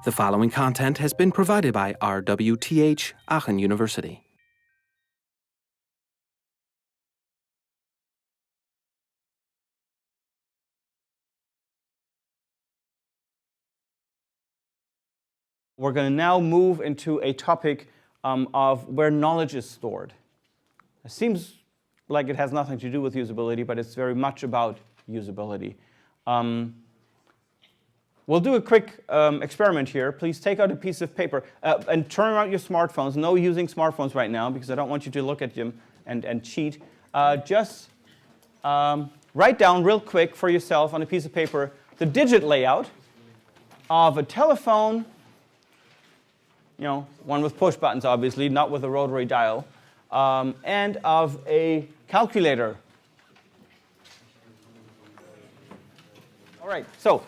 The following content has been provided by RWTH Aachen University. We're going to now move into a topic of where knowledge is stored. It seems like it has nothing to do with usability, but it's very much about usability. We'll do a quick experiment here. Please take out a piece of paper and turn around your smartphones. No using smartphones right now because I don't want you to look at them and cheat. Just write down real quick for yourself on a piece of paper the digit layout of a telephone, one with push buttons, obviously, not with a rotary dial, and of a calculator. All right, so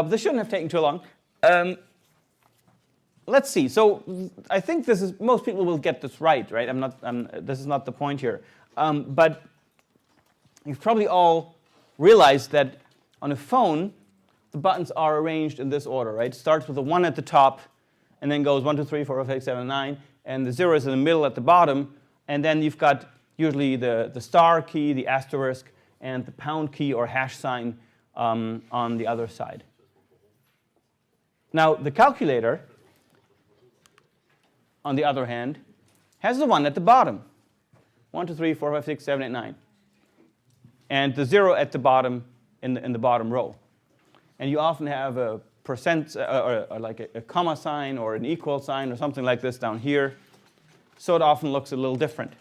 this shouldn't have taken too long. Let's see. So I think most people will get this right? This is not the point here. But you've probably all realized that on a phone, the buttons are arranged in this order, right? It starts with a 1 at the top, and then goes 1, 2, 3, 4, 5, 6, 7, 9, and the 0 is in the middle at the bottom, and then you've got usually the star key, the asterisk, and the pound key or hash sign on the other side. Now, the calculator, on the other hand, has the 1 at the bottom. 1, 2, 3, 4, 5, 6, 7, 8, 9. And the 0 at the bottom in the bottom row. And you often have a percent, or like a comma sign or an equal sign or something like this down here. So it often looks a little different.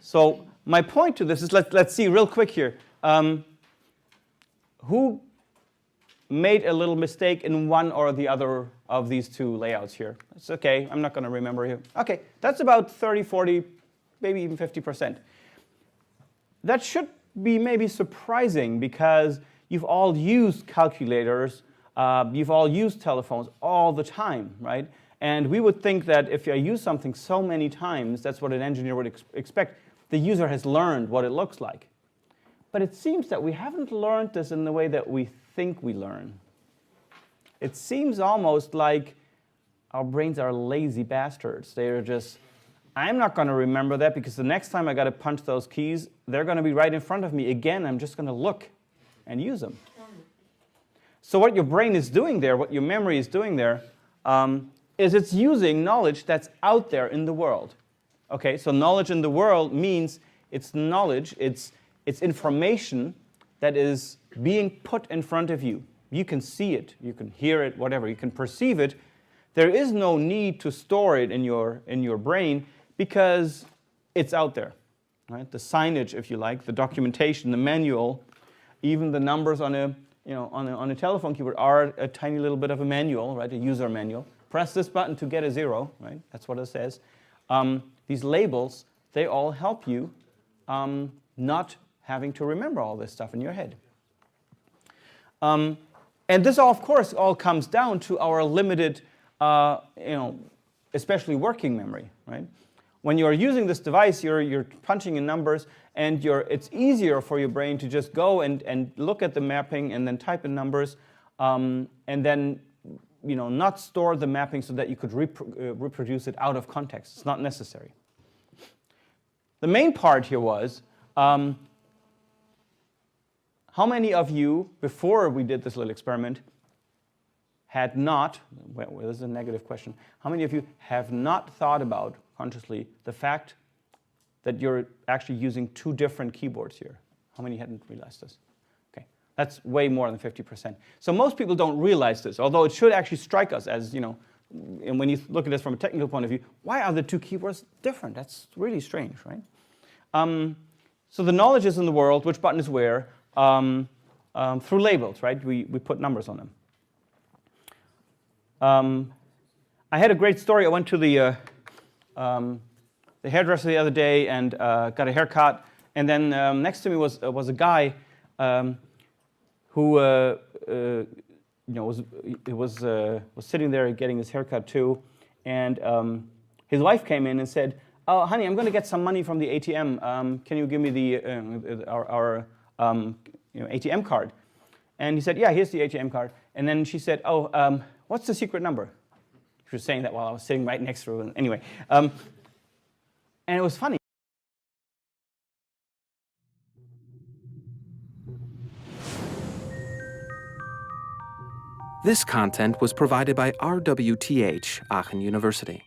So my point to this is, let's see real quick here. Who made a little mistake in one or the other of these two layouts here? It's okay, I'm not going to remember here. Okay, that's about 30, 40, maybe even 50%. That should be maybe surprising because you've all used calculators, you've all used telephones all the time, right? And we would think that if you use something so many times, that's what an engineer would expect. The user has learned what it looks like. But it seems that we haven't learned this in the way that we think we learn. It seems almost like our brains are lazy bastards. They're just, I'm not going to remember that because the next time I got to punch those keys, they're going to be right in front of me again. I'm just going to look and use them. So what your brain is doing there, what your memory is doing there, is it's using knowledge that's out there in the world. Okay, so knowledge in the world means it's knowledge, it's information that is being put in front of you. You can see it, you can hear it, whatever, you can perceive it. There is no need to store it in your brain because it's out there. Right? The signage, if you like, the documentation, the manual, even the numbers on a telephone keyboard are a tiny little bit of a manual, right? A user manual. Press this button to get a 0, right? That's what it says. These labels, they all help you not having to remember all this stuff in your head. And this, of course, all comes down to our limited, especially working memory, right? When you're using this device, you're punching in numbers, and it's easier for your brain to just go and look at the mapping and then type in numbers, and then not store the mapping so that you could reproduce it out of context. It's not necessary. The main part here was, how many of you, before we did this little experiment, had not, well, this is a negative question, how many of you have not thought about consciously the fact that you're actually using two different keyboards here? How many hadn't realized this? Okay, that's way more than 50%. So most people don't realize this, although it should actually strike us as, and when you look at this from a technical point of view, why are the two keyboards different? That's really strange, right? So the knowledge is in the world, which button is where, through labels, right? We put numbers on them. I had a great story. I went to the hairdresser the other day and got a haircut, and then next to me was a guy who was sitting there getting his haircut too, and his wife came in and said, "Oh, honey, I'm going to get some money from the ATM. Can you give me our ATM card?" And he said, yeah, here's the ATM card. And then she said, oh, what's the secret number? She was saying that while I was sitting right next to her. And anyway, and it was funny. This content was provided by RWTH Aachen University.